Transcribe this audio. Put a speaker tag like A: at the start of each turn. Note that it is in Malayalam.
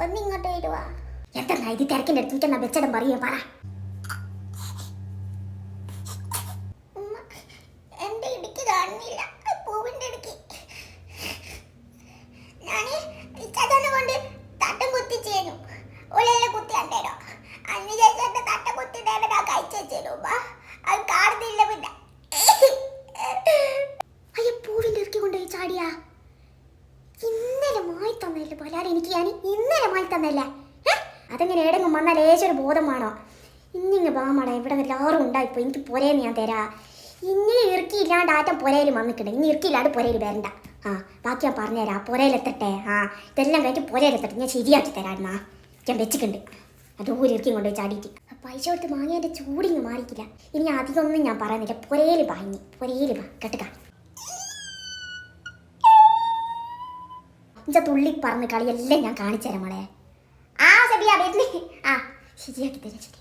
A: ഒന്നിങ്ങോട്ട് വരുവാ. എത്ര ഇത് തിരക്കിൻ്റെ അടുത്ത് എനിക്കെന്നാ വെച്ചടം പറയുക പറ. എന്റെ ഇടുക്കി കാണുന്നില്ല, പൂവിന്റെ ഇടുക്കി. ഞാൻ ഇച്ചാച്ചനെ കൊണ്ട് തട്ടം കുത്തിച്ചേനു. ഉള്ളിലെ കുത്തി കണ്ടേനോ അന്ന് ചേച്ചി തട്ടം കുത്തിട്ടേനെ ഞാൻ കഴിച്ചു വെച്ചേനു. അത് കാണുന്നില്ല. പിന്നെ അയ്യ പൂവിന്റെ ഇടുക്കി കൊണ്ടുപോയി ചാടിയാ. ഇന്നലെ മായി തന്നല്ലേ പലാരം എനിക്ക്. ഞാൻ ഇന്നലെ മായി തന്നല്ലേ. അതെങ്ങനെ ഏടെങ്കിലും വന്നാൽ ലേശൊരു ബോധം വേണോ? ഇന്നിങ്ങ് ബാമട ഇവിടെ എല്ലാവരും ഉണ്ടായിപ്പോ എനിക്ക് പൊരേന്ന് ഞാൻ തരാ. ഇങ്ങനെ ഇറുക്കിയില്ലാണ്ട് ആറ്റം പൊരയിൽ വന്നിട്ടുണ്ട്. ഇനി ഇറുക്കിയില്ലാണ്ട് പൊരയിൽ വരണ്ട. ബാക്കി ഞാൻ പറഞ്ഞുതരാം. പൊരയിലെത്തട്ടെ. ഇതെല്ലാം കഴിഞ്ഞ് പൊരയിലെത്തട്ടെ. ഞാൻ ശരിയാക്കി തരാമാ. ഞാൻ വെച്ചിട്ടുണ്ട്. അതുപോലെ ഇറുക്കി കൊണ്ടുപോയി ചാടിയിട്ട് പൈസ കൊടുത്ത് വാങ്ങിയതിൻ്റെ ചൂടിങ്ങ് മാറിക്കില്ല. ഇനി അധികമൊന്നും ഞാൻ പറയുന്നില്ല. പൊരയിൽ വാങ്ങി പൊരയിൽ വാ കേട്ടുക. ഇഞ്ച തുള്ളി പറന്ന് കളിയെല്ലാം ഞാൻ കാണിച്ചു തരാം മോളെ. സബിയ വരുന്നേ. ശരിയാക്കി തരാം. ശരി.